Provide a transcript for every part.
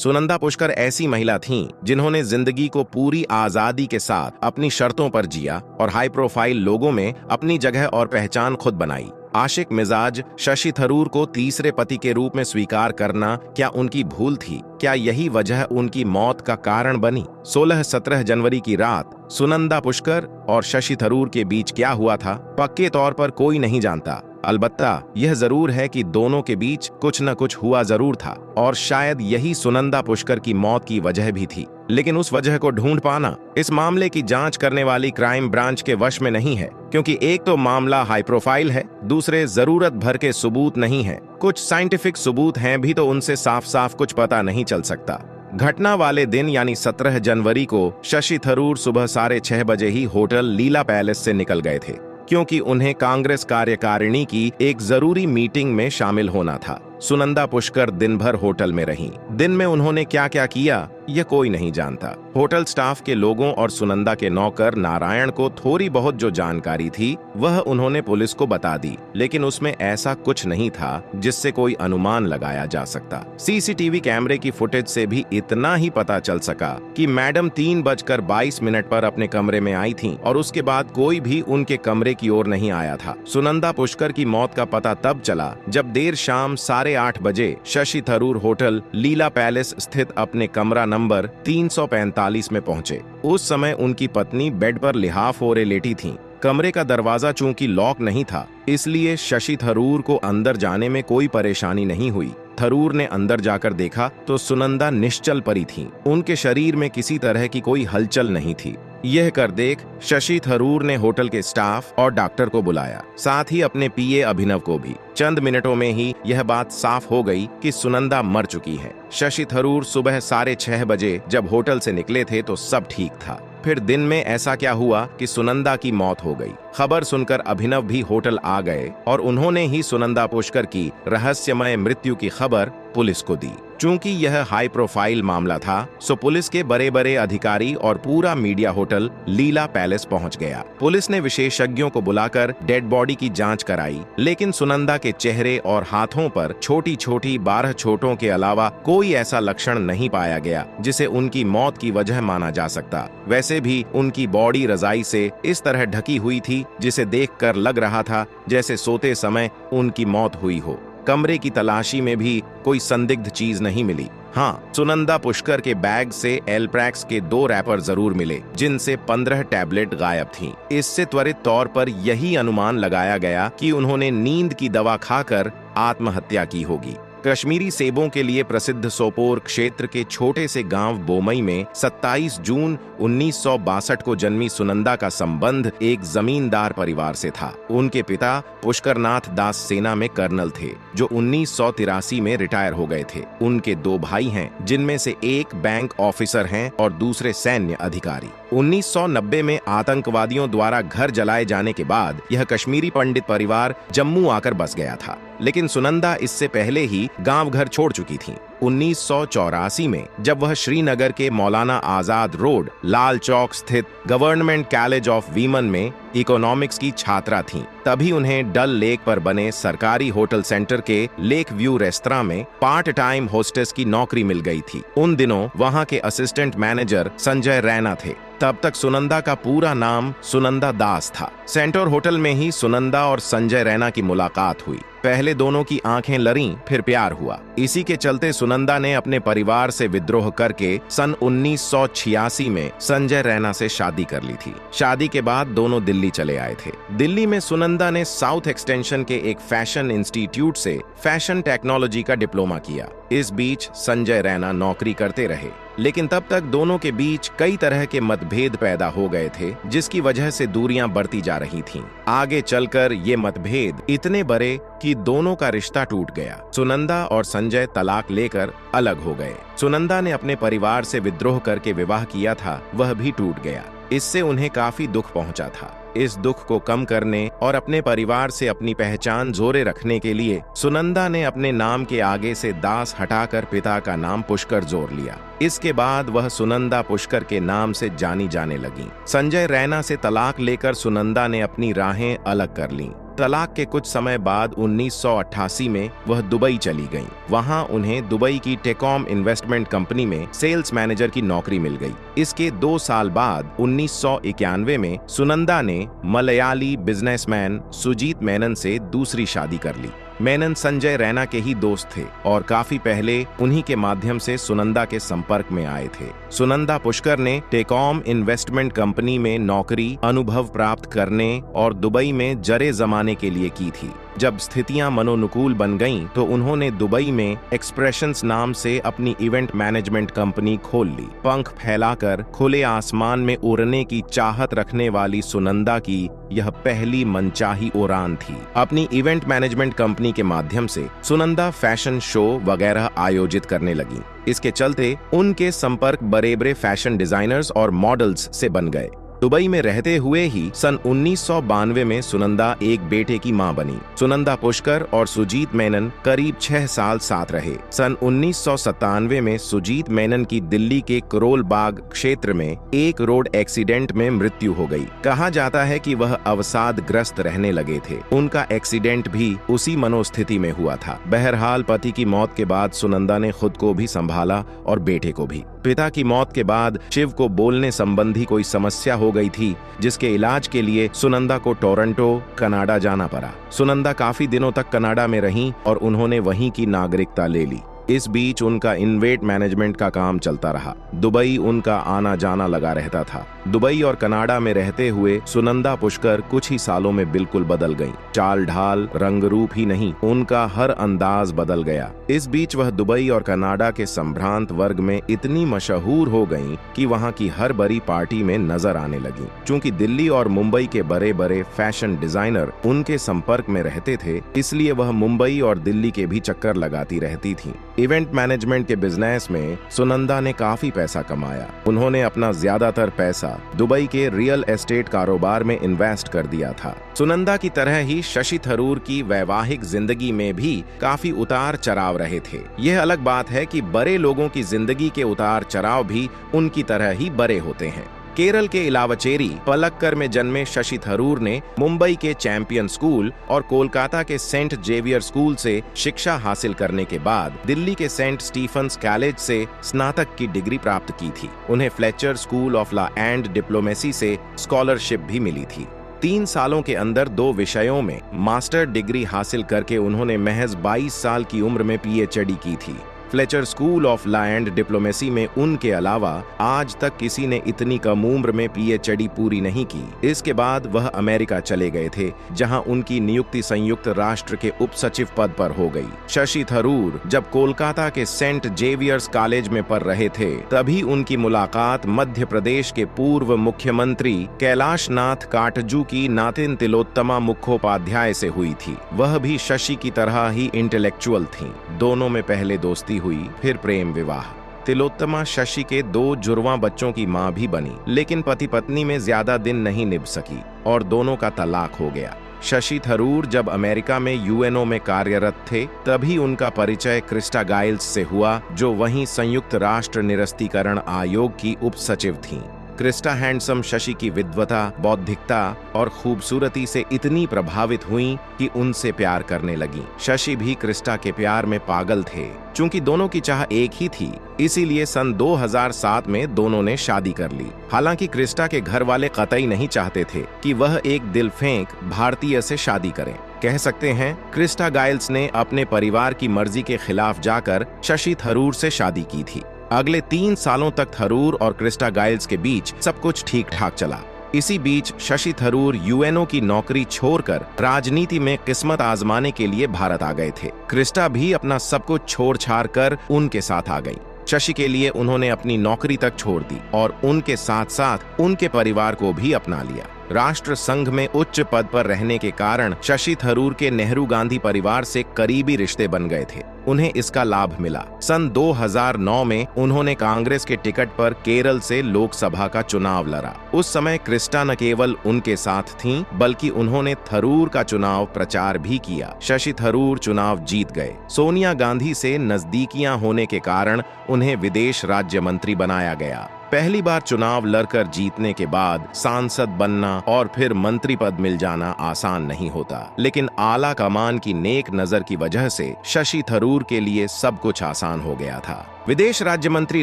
सुनंदा पुष्कर ऐसी महिला थीं जिन्होंने जिंदगी को पूरी आजादी के साथ अपनी शर्तों पर जिया और हाई प्रोफाइल लोगों में अपनी जगह और पहचान खुद बनाई। आशिक मिजाज शशि थरूर को तीसरे पति के रूप में स्वीकार करना क्या उनकी भूल थी? क्या यही वजह उनकी मौत का कारण बनी? 16-17 जनवरी की रात सुनंदा पुष्कर और शशि थरूर के बीच क्या हुआ था, पक्के तौर पर कोई नहीं जानता। अलबत्ता यह जरूर है कि दोनों के बीच कुछ न कुछ हुआ जरूर था और शायद यही सुनंदा पुष्कर की मौत की वजह भी थी। लेकिन उस वजह को ढूंढ पाना इस मामले की जांच करने वाली क्राइम ब्रांच के वश में नहीं है, क्योंकि एक तो मामला हाई प्रोफाइल है, दूसरे जरूरत भर के सबूत नहीं है। कुछ साइंटिफिक सबूत हैं भी तो उनसे साफ साफ कुछ पता नहीं चल सकता। घटना वाले दिन यानी 17 जनवरी को शशि थरूर सुबह 6:30 बजे ही होटल लीला पैलेस से निकल गए थे, क्योंकि उन्हें कांग्रेस कार्यकारिणी की एक जरूरी मीटिंग में शामिल होना था। सुनंदा पुष्कर दिन भर होटल में रहीं। दिन में उन्होंने क्या क्या किया यह कोई नहीं जानता। होटल स्टाफ के लोगों और सुनंदा के नौकर नारायण को थोड़ी बहुत जो जानकारी थी वह उन्होंने पुलिस को बता दी, लेकिन उसमें ऐसा कुछ नहीं था जिससे कोई अनुमान लगाया जा सकता। सीसीटीवी कैमरे की फुटेज से भी इतना ही पता चल सका कि मैडम 3:22 पर अपने कमरे में आई थीं और उसके बाद कोई भी उनके कमरे की ओर नहीं आया था। सुनंदा पुष्कर की मौत का पता तब चला जब देर शाम 8:30 बजे शशि थरूर होटल लीला पैलेस स्थित अपने कमरा नंबर 345 में पहुंचे। उस समय उनकी पत्नी बेड पर लिहाफ ओढ़े लेटी थीं। कमरे का दरवाजा चूंकि लॉक नहीं था, इसलिए शशि थरूर को अंदर जाने में कोई परेशानी नहीं हुई। थरूर ने अंदर जाकर देखा तो सुनंदा निश्चल पड़ी थीं। उनके शरीर में किसी तरह की कोई हलचल नहीं थी। यह कर देख शशि थरूर ने होटल के स्टाफ और डॉक्टर को बुलाया, साथ ही अपने पीए अभिनव को भी। चंद मिनटों में ही यह बात साफ हो गई कि सुनंदा मर चुकी है। शशि थरूर सुबह 6:30 बजे जब होटल से निकले थे तो सब ठीक था। फिर दिन में ऐसा क्या हुआ कि सुनंदा की मौत हो गई? खबर सुनकर अभिनव भी होटल आ गए और उन्होंने ही सुनंदा पुष्कर की रहस्यमय मृत्यु की खबर पुलिस को दी। चूंकि यह हाई प्रोफाइल मामला था, सो पुलिस के बड़े बड़े अधिकारी और पूरा मीडिया होटल लीला पैलेस पहुंच गया। पुलिस ने विशेषज्ञों को बुलाकर डेड बॉडी की जांच कराई, लेकिन सुनंदा के चेहरे और हाथों पर छोटी छोटी 12 चोटों के अलावा कोई ऐसा लक्षण नहीं पाया गया जिसे उनकी मौत की वजह माना जा सकता। वैसे भी उनकी बॉडी रजाई से इस तरह ढकी हुई थी जिसे देखकर लग रहा था जैसे सोते समय उनकी मौत हुई हो। कमरे की तलाशी में भी कोई संदिग्ध चीज नहीं मिली। हाँ, सुनंदा पुष्कर के बैग से एल्प्रैक्स के 2 रैपर जरूर मिले, जिनसे 15 टैबलेट गायब थीं। इससे त्वरित तौर पर यही अनुमान लगाया गया कि उन्होंने नींद की दवा खाकर आत्महत्या की होगी। कश्मीरी सेबों के लिए प्रसिद्ध सोपोर क्षेत्र के छोटे से गांव बोमई में 27 जून 1962 को जन्मी सुनंदा का संबंध एक जमींदार परिवार से था। उनके पिता पुष्करनाथ दास सेना में कर्नल थे, जो 1983 में रिटायर हो गए थे। उनके 2 भाई हैं, जिनमें से एक बैंक ऑफिसर हैं और दूसरे सैन्य अधिकारी। 1990 में आतंकवादियों द्वारा घर जलाए जाने के बाद यह कश्मीरी पंडित परिवार जम्मू आकर बस गया था, लेकिन सुनंदा इससे पहले ही गांव घर छोड़ चुकी थीं। 1984 में जब वह श्रीनगर के मौलाना आजाद रोड लाल चौक स्थित गवर्नमेंट कॉलेज ऑफ वीमन में इकोनॉमिक्स की छात्रा थीं, तभी उन्हें डल लेक पर बने सरकारी होटल सेंटर के लेक व्यू रेस्तरां में पार्ट टाइम होस्टेस की नौकरी मिल गई थी। उन दिनों वहां के असिस्टेंट मैनेजर संजय रैना थे। तब तक सुनंदा का पूरा नाम सुनंदा दास था। सेंटर होटल में ही सुनंदा और संजय रैना की मुलाकात हुई। पहले दोनों की आंखें लड़ीं, फिर प्यार हुआ। इसी के चलते सुनंदा ने अपने परिवार से विद्रोह करके सन 1986 में संजय रैना से शादी कर ली थी। शादी के बाद दोनों दिल्ली चले आए थे। दिल्ली में सुनंदा ने साउथ एक्सटेंशन के एक फैशन इंस्टीट्यूट से फैशन टेक्नोलॉजी का डिप्लोमा किया। इस बीच संजय रैना नौकरी करते रहे, लेकिन तब तक दोनों के बीच कई तरह के मतभेद पैदा हो गए थे, जिसकी वजह से दूरियां बढ़ती जा रही थीं। आगे चलकर ये मतभेद इतने बड़े कि दोनों का रिश्ता टूट गया। सुनंदा और संजय तलाक लेकर अलग हो गए। सुनंदा ने अपने परिवार से विद्रोह करके विवाह किया था, वह भी टूट गया। इससे उन्हें काफी दुख पहुंचा था। इस दुख को कम करने और अपने परिवार से अपनी पहचान जोरे रखने के लिए सुनंदा ने अपने नाम के आगे से दास हटाकर पिता का नाम पुष्कर जोड़ लिया। इसके बाद वह सुनंदा पुष्कर के नाम से जानी जाने लगी। संजय रैना से तलाक लेकर सुनंदा ने अपनी राहें अलग कर लीं। तलाक के कुछ समय बाद 1988 में वह दुबई चली गईं। वहां उन्हें दुबई की टेकॉम इन्वेस्टमेंट कंपनी में सेल्स मैनेजर की नौकरी मिल गई। इसके 2 साल बाद 1991 में सुनंदा ने मलयाली बिजनेसमैन सुजीत मेनन से दूसरी शादी कर ली। मेनन संजय रैना के ही दोस्त थे और काफी पहले उन्हीं के माध्यम से सुनंदा के संपर्क में आए थे। सुनंदा पुष्कर ने टेकॉम इन्वेस्टमेंट कंपनी में नौकरी, अनुभव प्राप्त करने और दुबई में जरे जमाने के लिए की थी। जब स्थितियां मनोनुकूल बन गईं, तो उन्होंने दुबई में एक्सप्रेशंस नाम से अपनी इवेंट मैनेजमेंट कंपनी खोल ली। पंख फैलाकर खुले आसमान में उड़ने की चाहत रखने वाली सुनंदा की यह पहली मनचाही उड़ान थी। अपनी इवेंट मैनेजमेंट कंपनी के माध्यम से सुनंदा फैशन शो वगैरह आयोजित करने लगी। इसके चलते उनके संपर्क बड़े-बड़े फैशन डिजाइनर्स और मॉडल्स से बन गए। दुबई में रहते हुए ही सन 1992 में सुनंदा एक बेटे की मां बनी। सुनंदा पुष्कर और सुजीत मेनन करीब 6 साल साथ रहे। सन 1997 में सुजीत मेनन की दिल्ली के करोल बाग क्षेत्र में एक रोड एक्सीडेंट में मृत्यु हो गई। कहा जाता है कि वह अवसादग्रस्त रहने लगे थे। उनका एक्सीडेंट भी उसी मनोस्थिति में हुआ था। बहरहाल पति की मौत के बाद सुनंदा ने खुद को भी संभाला और बेटे को भी। पिता की मौत के बाद शिव को बोलने संबंधी कोई समस्या हो गई थी, जिसके इलाज के लिए सुनंदा को टोरंटो, कनाडा जाना पड़ा। सुनंदा काफी दिनों तक कनाडा में रहीं और उन्होंने वहीं की नागरिकता ले ली। इस बीच उनका इन्वेंट मैनेजमेंट का काम चलता रहा। दुबई उनका आना जाना लगा रहता था। दुबई और कनाडा में रहते हुए सुनंदा पुष्कर कुछ ही सालों में बिल्कुल बदल गईं। चाल ढाल, रंग रूप ही नहीं, उनका हर अंदाज बदल गया। इस बीच वह दुबई और कनाडा के संभ्रांत वर्ग में इतनी मशहूर हो गईं कि वहां की हर बड़ी पार्टी में नजर आने लगी। चूंकि दिल्ली और मुंबई के बड़े बड़े फैशन डिजाइनर उनके संपर्क में रहते थे, इसलिए वह मुंबई और दिल्ली के भी चक्कर लगाती रहती थी। इवेंट मैनेजमेंट के बिजनेस में सुनंदा ने काफी पैसा कमाया। उन्होंने अपना ज्यादातर पैसा दुबई के रियल एस्टेट कारोबार में इन्वेस्ट कर दिया था। सुनंदा की तरह ही शशि थरूर की वैवाहिक जिंदगी में भी काफी उतार चढ़ाव रहे थे। यह अलग बात है कि बड़े लोगों की जिंदगी के उतार चढ़ाव भी उनकी तरह ही बड़े होते हैं। केरल के इलावचेरी पलक्कर में जन्मे शशि थरूर ने मुंबई के चैंपियन स्कूल और कोलकाता के सेंट जेवियर स्कूल से शिक्षा हासिल करने के बाद दिल्ली के सेंट स्टीफन्स कॉलेज से स्नातक की डिग्री प्राप्त की थी। उन्हें Fletcher school of law and diplomacy से स्कॉलरशिप भी मिली थी। 3 सालों के अंदर 2 विषयों में मास्टर डिग्री हासिल करके उन्होंने महज 22 साल की उम्र में पीएचडी की थी। Fletcher school of law and diplomacy में उनके अलावा आज तक किसी ने इतनी कम उम्र में पीएचडी पूरी नहीं की। इसके बाद वह अमेरिका चले गए थे, जहां उनकी नियुक्ति संयुक्त राष्ट्र के उप सचिव पद पर हो गई। शशि थरूर जब कोलकाता के सेंट जेवियर्स कॉलेज में पढ़ रहे थे, तभी उनकी मुलाकात मध्य प्रदेश के पूर्व मुख्यमंत्री कैलाश नाथ काटजू की नातिन तिलोत्तमा मुखोपाध्याय से हुई थी। वह भी शशि की तरह ही इंटेलेक्चुअल थीं। दोनों में पहले दोस्ती हुई, फिर प्रेम विवाह। तिलोत्तमा शशि के 2 जुड़वां बच्चों की मां भी बनी, लेकिन पति पत्नी में ज्यादा दिन नहीं निभ सकी और दोनों का तलाक हो गया। शशि थरूर जब अमेरिका में यूएनओ में कार्यरत थे, तभी उनका परिचय क्रिस्टा गाइल्स से हुआ, जो वहीं संयुक्त राष्ट्र निरस्तीकरण आयोग की उप सचिव थीं। क्रिस्टा हैंडसम शशि की विद्वता, बौद्धिकता और खूबसूरती से इतनी प्रभावित हुईं कि उनसे प्यार करने लगीं। शशि भी क्रिस्टा के प्यार में पागल थे। चूंकि दोनों की चाह एक ही थी, इसीलिए सन 2007 में दोनों ने शादी कर ली। हालांकि क्रिस्टा के घर वाले कतई नहीं चाहते थे कि वह एक दिलफेंक भारतीय से शादी करें। कह सकते हैं क्रिस्टा गाइल्स ने अपने परिवार की मर्जी के खिलाफ जाकर शशि थरूर से शादी की थी। अगले 3 सालों तक थरूर और क्रिस्टा गाइल्स के बीच सब कुछ ठीक ठाक चला। इसी बीच शशि थरूर यूएनओ की नौकरी छोड़कर राजनीति में किस्मत आजमाने के लिए भारत आ गए थे। क्रिस्टा भी अपना सब कुछ छोड़ छाड़ कर उनके साथ आ गई। शशि के लिए उन्होंने अपनी नौकरी तक छोड़ दी और उनके साथ साथ उनके परिवार को भी अपना लिया। राष्ट्र संघ में उच्च पद पर रहने के कारण शशि थरूर के नेहरू गांधी परिवार से करीबी रिश्ते बन गए थे। उन्हें इसका लाभ मिला। सन 2009 में उन्होंने कांग्रेस के टिकट पर केरल से लोकसभा का चुनाव लड़ा। उस समय क्रिस्टा न केवल उनके साथ थीं, बल्कि उन्होंने थरूर का चुनाव प्रचार भी किया। शशि थरूर चुनाव जीत गए। सोनिया गांधी से नजदीकियां होने के कारण उन्हें विदेश राज्य मंत्री बनाया गया। पहली बार चुनाव लड़कर जीतने के बाद सांसद बनना और फिर मंत्री पद मिल जाना आसान नहीं होता, लेकिन आला कमान की नेक नजर की वजह से शशि थरूर के लिए सब कुछ आसान हो गया था। विदेश राज्य मंत्री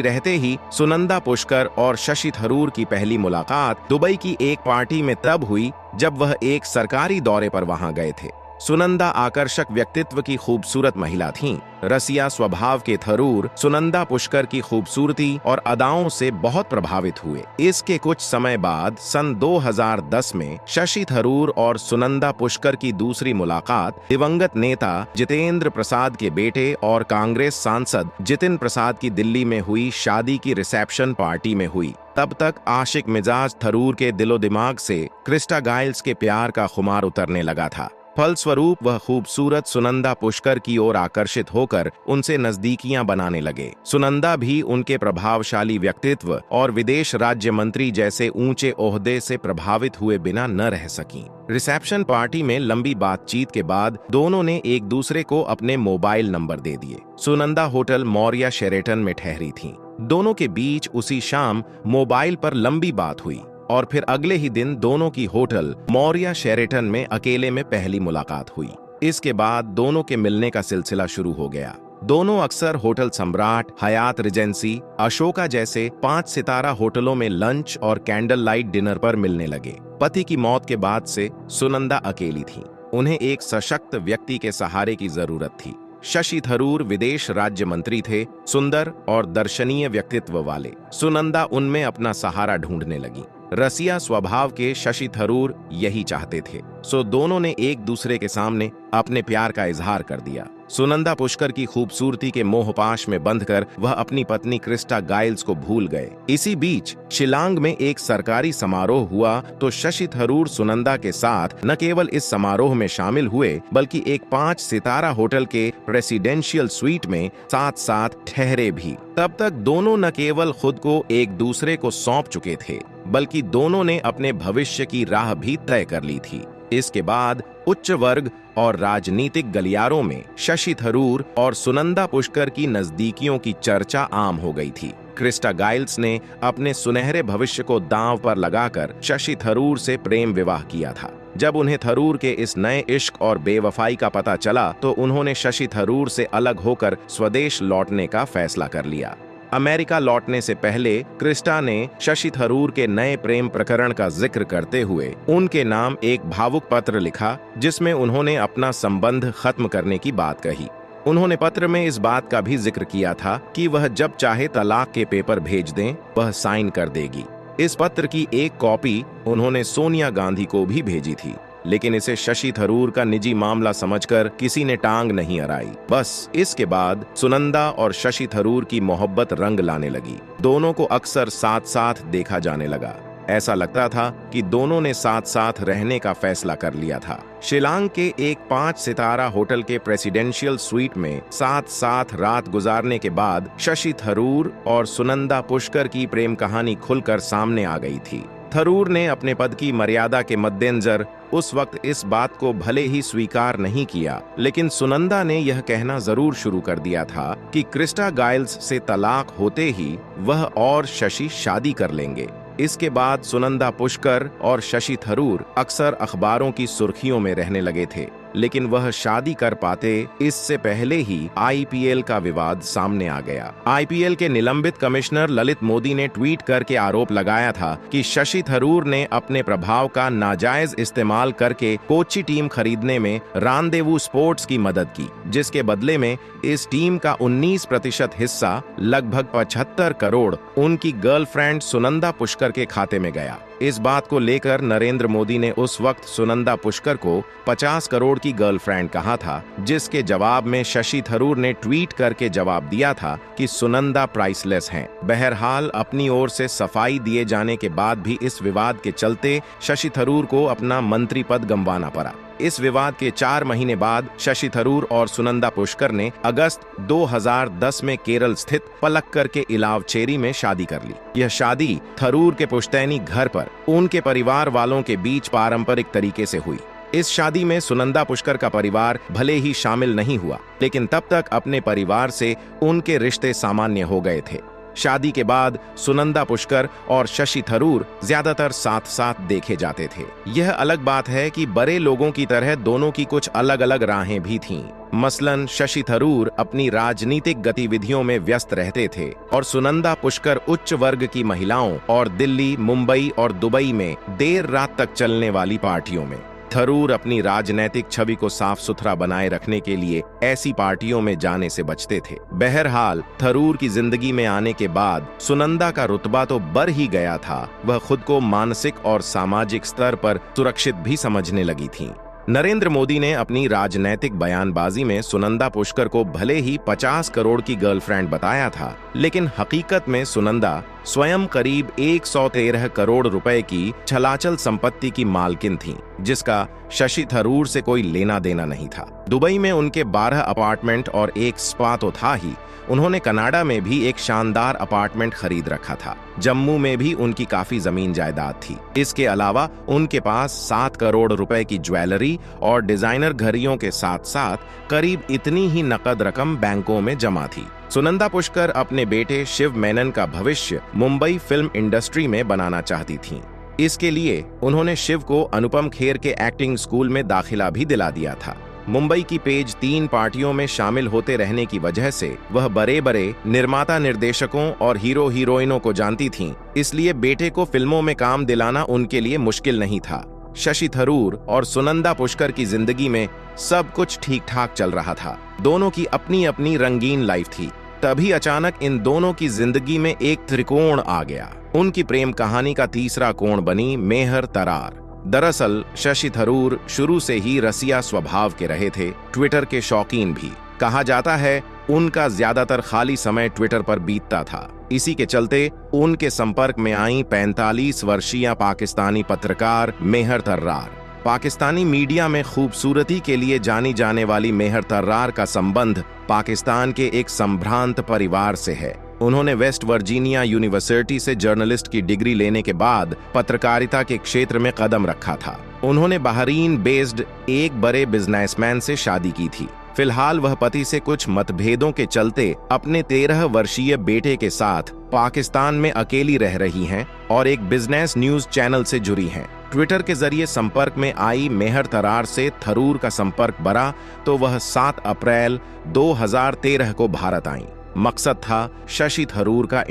रहते ही सुनंदा पुष्कर और शशि थरूर की पहली मुलाकात दुबई की एक पार्टी में तब हुई जब वह एक सरकारी दौरे पर वहां गए थे। सुनंदा आकर्षक व्यक्तित्व की खूबसूरत महिला थीं। रसिया स्वभाव के थरूर सुनंदा पुष्कर की खूबसूरती और अदाओं से बहुत प्रभावित हुए। इसके कुछ समय बाद सन 2010 में शशि थरूर और सुनंदा पुष्कर की दूसरी मुलाकात दिवंगत नेता जितेंद्र प्रसाद के बेटे और कांग्रेस सांसद जितिन प्रसाद की दिल्ली में हुई शादी की रिसेप्शन पार्टी में हुई। तब तक आशिक मिजाज थरूर के दिलो दिमाग से क्रिस्टा गाइल्स के प्यार का खुमार उतरने लगा था। फलस्वरूप वह खूबसूरत सुनंदा पुष्कर की ओर आकर्षित होकर उनसे नजदीकियां बनाने लगे। सुनंदा भी उनके प्रभावशाली व्यक्तित्व और विदेश राज्य मंत्री जैसे ऊंचे ओहदे से प्रभावित हुए बिना न रह सकीं। रिसेप्शन पार्टी में लंबी बातचीत के बाद दोनों ने एक दूसरे को अपने मोबाइल नंबर दे दिए। सुनंदा होटल मौर्या शेरेटन में ठहरी थीं। दोनों के बीच उसी शाम मोबाइल पर लंबी बात हुई और फिर अगले ही दिन दोनों की होटल मौर्या शेरेटन में अकेले में पहली मुलाकात हुई। इसके बाद दोनों के मिलने का सिलसिला शुरू हो गया। दोनों अक्सर होटल सम्राट, हयात रिजेंसी, अशोका जैसे 5 सितारा होटलों में लंच और कैंडल लाइट डिनर पर मिलने लगे। पति की मौत के बाद से सुनंदा अकेली थी। उन्हें एक सशक्त व्यक्ति के सहारे की जरूरत थी। शशि थरूर विदेश राज्य मंत्री थे, सुंदर और दर्शनीय व्यक्तित्व वाले। सुनंदा उनमें अपना सहारा ढूंढने लगी। रसिया स्वभाव के शशि थरूर यही चाहते थे, सो दोनों ने एक दूसरे के सामने अपने प्यार का इजहार कर दिया। सुनंदा पुष्कर की खूबसूरती के मोहपाश में बंधकर वह अपनी पत्नी क्रिस्टा गाइल्स को भूल गए। इसी बीच शिलांग में एक सरकारी समारोह हुआ तो शशि थरूर सुनंदा के साथ न केवल इस समारोह में शामिल हुए बल्कि एक 5 सितारा होटल के प्रेसिडेंशियल स्वीट में साथ साथ ठहरे भी। तब तक दोनों न केवल खुद को एक दूसरे को सौंप चुके थे बल्कि दोनों ने अपने भविष्य की राह भी तय कर ली थी। इसके बाद उच्च वर्ग और राजनीतिक गलियारों में शशि थरूर और सुनंदा पुष्कर की नजदीकियों की चर्चा आम हो गई थी। क्रिस्टा गाइल्स ने अपने सुनहरे भविष्य को दांव पर लगाकर शशि थरूर से प्रेम विवाह किया था। जब उन्हें थरूर के इस नए इश्क और बेवफाई का पता चला तो उन्होंने शशि थरूर से अलग होकर स्वदेश लौटने का फैसला कर लिया। अमेरिका लौटने से पहले क्रिस्टा ने शशि थरूर के नए प्रेम प्रकरण का जिक्र करते हुए उनके नाम एक भावुक पत्र लिखा जिसमें उन्होंने अपना संबंध खत्म करने की बात कही। उन्होंने पत्र में इस बात का भी जिक्र किया था कि वह जब चाहे तलाक के पेपर भेज दें, वह साइन कर देगी। इस पत्र की एक कॉपी उन्होंने सोनिया गांधी को भी भेजी थी, लेकिन इसे शशि थरूर का निजी मामला समझकर किसी ने टांग नहीं अड़ाई। बस इसके बाद सुनंदा और शशि थरूर की मोहब्बत रंग लाने लगी। दोनों को अक्सर साथ साथ देखा जाने लगा। ऐसा लगता था कि दोनों ने साथ साथ रहने का फैसला कर लिया था। शिलांग के एक 5 सितारा होटल के प्रेसिडेंशियल स्वीट में साथ साथ रात गुजारने के बाद शशि थरूर और सुनंदा पुष्कर की प्रेम कहानी खुलकर सामने आ गई थी। थरूर ने अपने पद की मर्यादा के मद्देनजर उस वक्त इस बात को भले ही स्वीकार नहीं किया, लेकिन सुनंदा ने यह कहना जरूर शुरू कर दिया था कि क्रिस्टा गाइल्स से तलाक होते ही वह और शशि शादी कर लेंगे। इसके बाद सुनंदा पुष्कर और शशि थरूर अक्सर अखबारों की सुर्खियों में रहने लगे थे, लेकिन वह शादी कर पाते इससे पहले ही आईपीएल का विवाद सामने आ गया। आईपीएल के निलंबित कमिश्नर ललित मोदी ने ट्वीट करके आरोप लगाया था कि शशि थरूर ने अपने प्रभाव का नाजायज इस्तेमाल करके कोच्चि टीम खरीदने में रांदेवू स्पोर्ट्स की मदद की, जिसके बदले में इस टीम का 19% हिस्सा लगभग 75 करोड़ उनकी गर्लफ्रेंड सुनंदा पुष्कर के खाते में गया। इस बात को लेकर नरेंद्र मोदी ने उस वक्त सुनंदा पुष्कर को 50 करोड़ की गर्लफ्रेंड कहा था, जिसके जवाब में शशि थरूर ने ट्वीट करके जवाब दिया था कि सुनंदा प्राइसलेस हैं। बहरहाल अपनी ओर से सफाई दिए जाने के बाद भी इस विवाद के चलते शशि थरूर को अपना मंत्री पद गंवाना पड़ा। इस विवाद के 4 महीने बाद शशि थरूर और सुनंदा पुष्कर ने अगस्त 2010 में केरल स्थित पलक्कर के इलावचेरी में शादी कर ली। यह शादी थरूर के पुश्तैनी घर पर उनके परिवार वालों के बीच पारंपरिक तरीके से हुई। इस शादी में सुनंदा पुष्कर का परिवार भले ही शामिल नहीं हुआ, लेकिन तब तक अपने परिवार से उनके रिश्ते सामान्य हो गए थे। शादी के बाद सुनंदा पुष्कर और शशि थरूर ज्यादातर साथ साथ देखे जाते थे। यह अलग बात है कि बड़े लोगों की तरह दोनों की कुछ अलग अलग राहें भी थीं। मसलन शशि थरूर अपनी राजनीतिक गतिविधियों में व्यस्त रहते थे और सुनंदा पुष्कर उच्च वर्ग की महिलाओं और दिल्ली, मुंबई और दुबई में देर रात तक चलने वाली पार्टियों में। थरूर अपनी राजनैतिक छवि को साफ सुथरा बनाए रखने के लिए ऐसी पार्टियों में जाने से बचते थे। बहरहाल थरूर की जिंदगी में आने के बाद सुनंदा का रुतबा तो बढ़ ही गया था, वह खुद को मानसिक और सामाजिक स्तर पर सुरक्षित भी समझने लगी थीं। नरेंद्र मोदी ने अपनी राजनैतिक बयानबाजी में सुनंदा पुष्कर को भले ही 50 करोड़ की गर्लफ्रेंड बताया था, लेकिन हकीकत में सुनंदा स्वयं करीब 113 करोड़ रुपए की छलाचल संपत्ति की मालकिन थीं, जिसका शशि थरूर से कोई लेना देना नहीं था। दुबई में उनके 12 अपार्टमेंट और एक स्पा तो था ही, उन्होंने कनाडा में भी एक शानदार अपार्टमेंट खरीद रखा था। जम्मू में भी उनकी काफी जमीन जायदाद थी। इसके अलावा उनके पास 7 करोड़ रुपए की ज्वेलरी और डिजाइनर घड़ियों के साथ साथ करीब इतनी ही नकद रकम बैंकों में जमा थी। सुनंदा पुष्कर अपने बेटे शिव मेनन का भविष्य मुंबई फिल्म इंडस्ट्री में बनाना चाहती थीं। इसके लिए उन्होंने शिव को अनुपम खेर के एक्टिंग स्कूल में दाखिला भी दिला दिया था। मुंबई की पेज 3 पार्टियों में शामिल होते रहने की वजह से वह बड़े बड़े निर्माता निर्देशकों और हीरो हीरोइनों को जानती थीं, इसलिए बेटे को फिल्मों में काम दिलाना उनके लिए मुश्किल नहीं था। शशि थरूर और सुनंदा पुष्कर की जिंदगी में सब कुछ ठीक ठाक चल रहा था। दोनों की अपनी अपनी रंगीन लाइफ थी। तभी अचानक इन दोनों की जिंदगी में एक त्रिकोण आ गया। उनकी प्रेम कहानी का तीसरा कोण बनी मेहर तरार। दरअसल शशि थरूर शुरू से ही रसिया स्वभाव के रहे थे, ट्विटर के शौकीन भी। कहा जाता है उनका ज्यादातर खाली समय ट्विटर पर बीतता था। इसी के चलते उनके संपर्क में आई 45 वर्षीय पाकिस्तानी पत्रकार मेहर तर्रार। पाकिस्तानी मीडिया में खूबसूरती के लिए जानी जाने वाली मेहर तर्रार का संबंध पाकिस्तान के एक संभ्रांत परिवार से है। उन्होंने वेस्ट वर्जीनिया यूनिवर्सिटी से जर्नलिस्ट की डिग्री लेने के बाद पत्रकारिता के क्षेत्र में कदम रखा था। उन्होंने बहरीन बेस्ड एक बड़े बिजनेसमैन से शादी की थी। फिलहाल वह पति से कुछ मतभेदों के चलते अपने 13 वर्षीय बेटे के साथ पाकिस्तान में अकेली रह रही हैं और एक बिजनेस न्यूज चैनल से जुड़ी हैं। ट्विटर के जरिए संपर्क में आई मेहर तरार से थरूर का संपर्क बढ़ा तो वह 7 अप्रैल 2013 को भारत आईं। मकसद था शशि थरूर का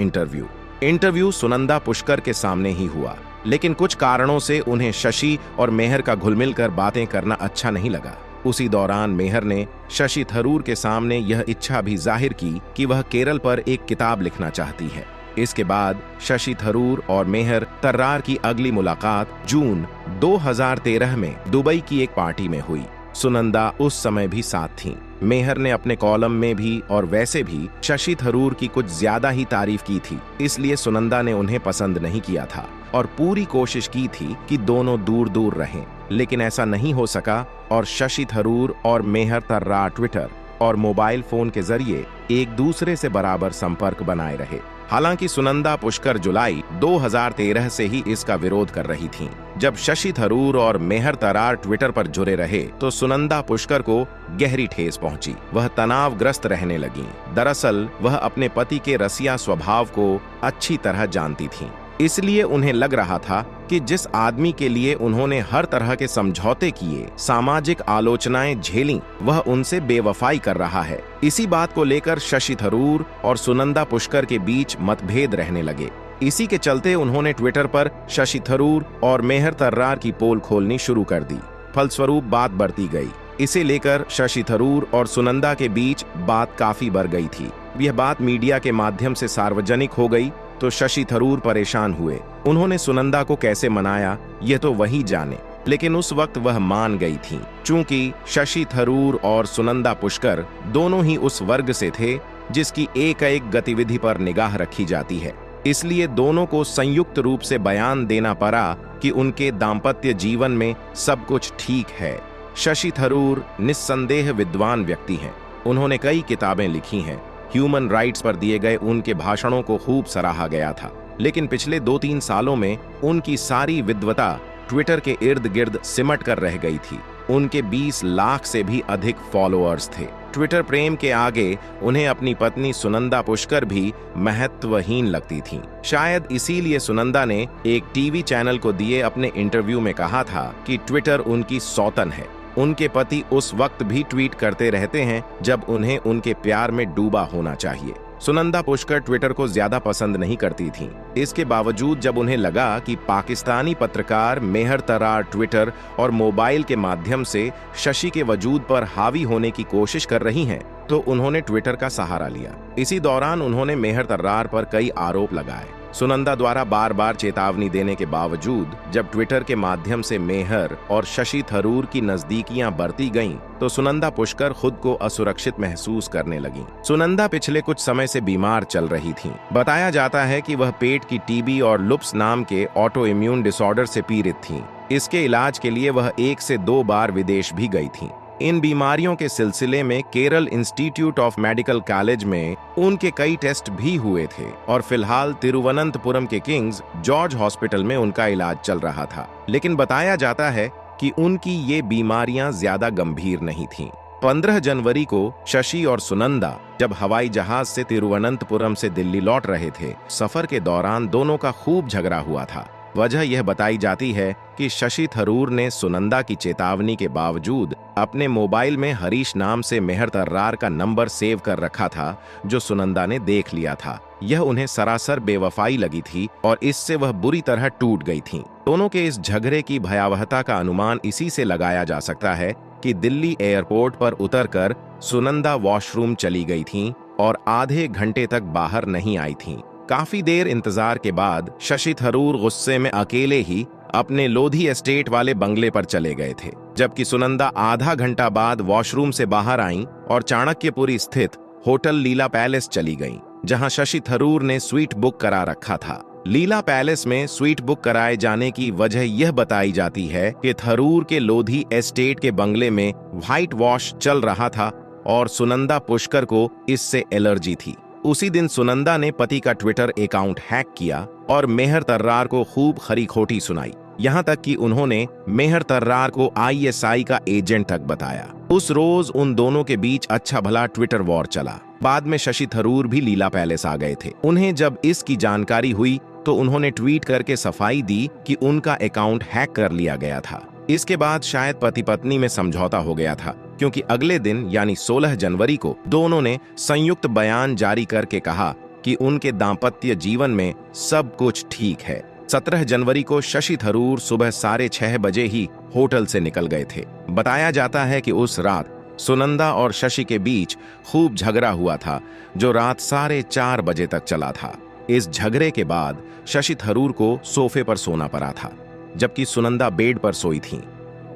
इंटरव्यू सुनंदा पुष्कर के सामने ही हुआ, लेकिन कुछ कारणों से उन्हें शशि और मेहर का घुलमिल कर बातें करना अच्छा नहीं लगा। उसी दौरान मेहर ने शशि थरूर के सामने यह इच्छा भी जाहिर की कि वह केरल पर एक किताब लिखना चाहती है। इसके बाद शशि थरूर और मेहर तर्रार की अगली मुलाकात जून 2013 में दुबई की एक पार्टी में हुई। सुनंदा उस समय भी साथ थीं। मेहर ने अपने कॉलम में भी और वैसे भी शशि थरूर की कुछ ज्यादा ही तारीफ की थी, इसलिए सुनंदा ने उन्हें पसंद नहीं किया था और पूरी कोशिश की थी कि दोनों दूर दूर रहें, लेकिन ऐसा नहीं हो सका और शशि थरूर और मेहर तर्रार ट्विटर और मोबाइल फोन के जरिए एक दूसरे से बराबर संपर्क बनाए रहे। हालांकि सुनंदा पुष्कर जुलाई 2013 से ही इसका विरोध कर रही थीं। जब शशि थरूर और मेहर तरार ट्विटर पर जुड़े रहे तो सुनंदा पुष्कर को गहरी ठेस पहुंची। वह तनावग्रस्त रहने लगीं। दरअसल वह अपने पति के रसिया स्वभाव को अच्छी तरह जानती थीं, इसलिए उन्हें लग रहा था कि जिस आदमी के लिए उन्होंने हर तरह के समझौते किए, सामाजिक आलोचनाएं झेलीं, वह उनसे बेवफाई कर रहा है। इसी बात को लेकर शशि थरूर और सुनंदा पुष्कर के बीच मतभेद रहने लगे। इसी के चलते उन्होंने ट्विटर पर शशि थरूर और मेहर तर्रार की पोल खोलनी शुरू कर दी। फलस्वरूप बात बढ़ती गई। इसे लेकर शशि थरूर और सुनंदा के बीच बात काफी बढ़ गई थी। यह बात मीडिया के माध्यम से सार्वजनिक हो गई तो शशि थरूर परेशान हुए। उन्होंने सुनंदा को कैसे मनाया यह तो वही जाने, लेकिन उस वक्त वह मान गई थीं। चूंकि शशि थरूर और सुनंदा पुष्कर दोनों ही उस वर्ग से थे जिसकी एक गतिविधि पर निगाह रखी जाती है, इसलिए दोनों को संयुक्त रूप से बयान देना पड़ा कि उनके दाम्पत्य जीवन में सब कुछ ठीक है। शशि थरूर निस्संदेह विद्वान व्यक्ति हैं। उन्होंने कई किताबें लिखी हैं। ह्यूमन राइट्स पर दिए गए उनके भाषणों को खूब सराहा गया था, लेकिन पिछले 2-3 सालों में उनकी सारी विद्वता ट्विटर के इर्द गिर्द सिमट कर रह गई थी। उनके 20 लाख से भी अधिक फॉलोअर्स थे। ट्विटर प्रेम के आगे उन्हें अपनी पत्नी सुनंदा पुष्कर भी महत्वहीन लगती थीं। शायद इसीलिए सुनंदा ने एक टीवी चैनल को दिए अपने इंटरव्यू में कहा था कि ट्विटर उनकी सौतन है। उनके पति उस वक्त भी ट्वीट करते रहते हैं जब उन्हें उनके प्यार में डूबा होना चाहिए। सुनंदा पुष्कर ट्विटर को ज्यादा पसंद नहीं करती थीं। इसके बावजूद जब उन्हें लगा कि पाकिस्तानी पत्रकार मेहर तर्रार ट्विटर और मोबाइल के माध्यम से शशि के वजूद पर हावी होने की कोशिश कर रही हैं, तो उन्होंने ट्विटर का सहारा लिया। इसी दौरान उन्होंने मेहर तर्रार पर कई आरोप लगाए। सुनंदा द्वारा बार बार चेतावनी देने के बावजूद जब ट्विटर के माध्यम से मेहर और शशि थरूर की नजदीकियां बढ़ती गईं, तो सुनंदा पुष्कर खुद को असुरक्षित महसूस करने लगीं। सुनंदा पिछले कुछ समय से बीमार चल रही थीं। बताया जाता है कि वह पेट की टीबी और लुप्स नाम के ऑटो इम्यून डिसऑर्डर से पीड़ित थीं। इसके इलाज के लिए वह 1 से 2 बार विदेश भी गई थीं। इन बीमारियों के सिलसिले में Kerala institute of medical college में उनके कई टेस्ट भी हुए थे और फिलहाल तिरुवनंतपुरम के किंग्स जॉर्ज हॉस्पिटल में उनका इलाज चल रहा था। लेकिन बताया जाता है कि उनकी ये बीमारियां ज्यादा गंभीर नहीं थीं। 15 जनवरी को शशि और सुनंदा जब हवाई जहाज से तिरुवनंतपुरम से दिल्ली लौट रहे थे, सफर के दौरान दोनों का खूब झगड़ा हुआ था। वजह यह बताई जाती है कि शशि थरूर ने सुनंदा की चेतावनी के बावजूद अपने मोबाइल में हरीश नाम से मेहर तर्रार का नंबर सेव कर रखा था, जो सुनंदा ने देख लिया था। यह उन्हें सरासर बेवफाई लगी थी और इससे वह बुरी तरह टूट गई थीं। दोनों के इस झगड़े की भयावहता का अनुमान इसी से लगाया जा सकता है कि दिल्ली एयरपोर्ट पर उतरकर सुनंदा वॉशरूम चली गई थीं और आधे घंटे तक बाहर नहीं आई थीं। काफी देर इंतजार के बाद शशि थरूर गुस्से में अकेले ही अपने लोधी एस्टेट वाले बंगले पर चले गए थे, जबकि सुनंदा आधा घंटा बाद वॉशरूम से बाहर आईं और चाणक्यपुरी स्थित होटल लीला पैलेस चली गईं, जहां शशि थरूर ने स्वीट बुक करा रखा था। लीला पैलेस में स्वीट बुक कराए जाने की वजह यह बताई जाती है कि थरूर के लोधी एस्टेट के बंगले में व्हाइट वॉश चल रहा था और सुनंदा पुष्कर को इससे एलर्जी थी। उसी दिन सुनंदा ने पति का ट्विटर अकाउंट हैक किया और मेहर तर्रार को खूब खरी खोटी सुनाई, यहाँ तक कि उन्होंने मेहर तर्रार को ISI का एजेंट तक बताया। उस रोज उन दोनों के बीच अच्छा भला ट्विटर वॉर चला। बाद में शशि थरूर भी लीला पैलेस आ गए थे। उन्हें जब इसकी जानकारी हुई तो उन्होंने ट्वीट करके सफाई दी कि उनका अकाउंट हैक कर लिया गया था। इसके बाद शायद पति पत्नी में समझौता हो गया था, क्योंकि अगले दिन यानी 16 जनवरी को दोनों ने संयुक्त बयान जारी करके कहा कि उनके दाम्पत्य जीवन में सब कुछ ठीक है। 17 जनवरी को शशि थरूर सुबह 6:30 बजे ही होटल से निकल गए थे। बताया जाता है कि उस रात सुनंदा और शशि के बीच खूब झगड़ा हुआ था, जो रात 4:30 बजे तक चला था। इस झगड़े के बाद शशि थरूर को सोफे पर सोना पड़ा था, जबकि सुनंदा बेड पर सोई थीं।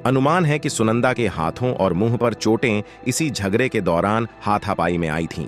अनुमान है कि सुनंदा के हाथों और मुंह पर चोटें इसी झगड़े के दौरान हाथापाई में आई थीं।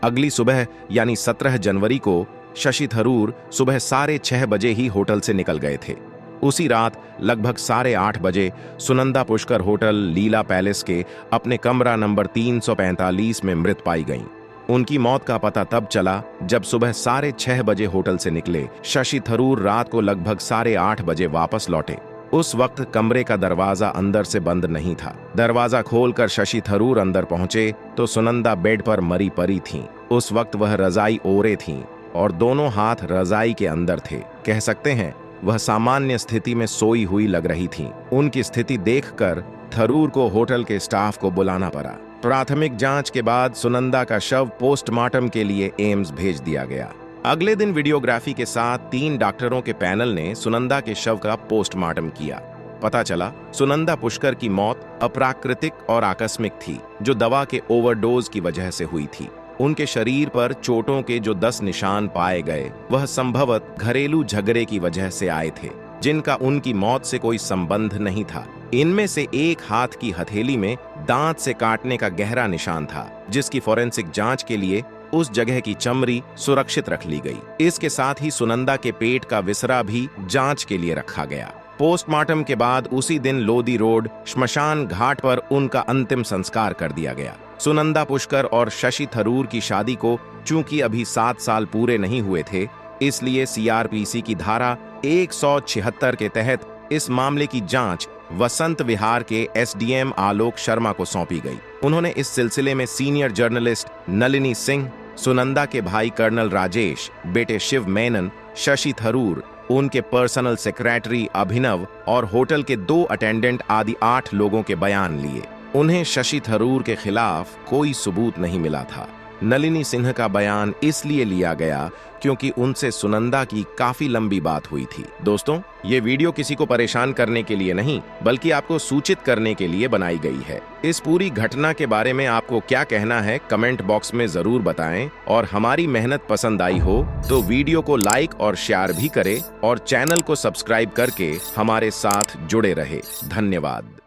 अगली सुबह यानी 17 जनवरी को शशि थरूर सुबह 6:30 बजे ही होटल से निकल गए थे। उसी रात लगभग 8:30 बजे सुनंदा पुष्कर होटल लीला पैलेस के अपने कमरा नंबर 345 में मृत पाई गईं। उनकी मौत का पता तब चला जब सुबह 6:30 बजे होटल से निकले शशि थरूर रात को लगभग 8:30 बजे वापस लौटे। उस वक्त कमरे का दरवाजा अंदर से बंद नहीं था। दरवाजा खोलकर शशि थरूर अंदर पहुंचे तो सुनंदा बेड पर मरी पड़ी थीं। उस वक्त वह रजाई ओढ़े थीं और दोनों हाथ रजाई के अंदर थे। कह सकते हैं वह सामान्य स्थिति में सोई हुई लग रही थीं। उनकी स्थिति देखकर थरूर को होटल के स्टाफ को बुलाना पड़ा। प्राथमिक जांच के बाद सुनंदा का शव पोस्टमार्टम के लिए एम्स भेज दिया गया। अगले दिन वीडियोग्राफी के साथ 3 डॉक्टरों के पैनल ने सुनंदा के शव का पोस्टमार्टम किया। पता चला सुनंदा पुष्कर की मौत अप्राकृतिक और आकस्मिक थी, जो दवा के ओवरडोज की वजह से हुई थी। उनके शरीर पर चोटों के जो 10 निशान पाए गए वह संभवतः घरेलू झगड़े की वजह से आए थे, जिनका उनकी मौत से कोई संबंध नहीं था। इनमें से एक हाथ की हथेली में दांत से काटने का गहरा निशान था, जिसकी फोरेंसिक जांच के लिए उस जगह की चमड़ी सुरक्षित रख ली गई। इसके साथ ही सुनंदा के पेट का विसरा भी जांच के लिए रखा गया। पोस्टमार्टम के बाद उसी दिन लोधी रोड श्मशान घाट पर उनका अंतिम संस्कार कर दिया गया। सुनंदा पुष्कर और शशि थरूर की शादी को चूंकि अभी 7 साल पूरे नहीं हुए थे, इसलिए CRPC की धारा 176 के तहत इस मामले की जांच वसंत विहार के एसडीएम आलोक शर्मा को सौंपी गई। उन्होंने इस सिलसिले में सीनियर जर्नलिस्ट नलिनी सिंह, सुनंदा के भाई कर्नल राजेश, बेटे शिव मेनन, शशि थरूर, उनके पर्सनल सेक्रेटरी अभिनव और होटल के 2 अटेंडेंट आदि 8 लोगों के बयान लिए। उन्हें शशि थरूर के खिलाफ कोई सबूत नहीं मिला था। नलिनी सिंह का बयान इसलिए लिया गया क्योंकि उनसे सुनंदा की काफी लंबी बात हुई थी। दोस्तों, ये वीडियो किसी को परेशान करने के लिए नहीं, बल्कि आपको सूचित करने के लिए बनाई गई है। इस पूरी घटना के बारे में आपको क्या कहना है, कमेंट बॉक्स में जरूर बताएं। और हमारी मेहनत पसंद आई हो तो वीडियो को लाइक और शेयर भी करें और चैनल को सब्सक्राइब करके हमारे साथ जुड़े रहे। धन्यवाद।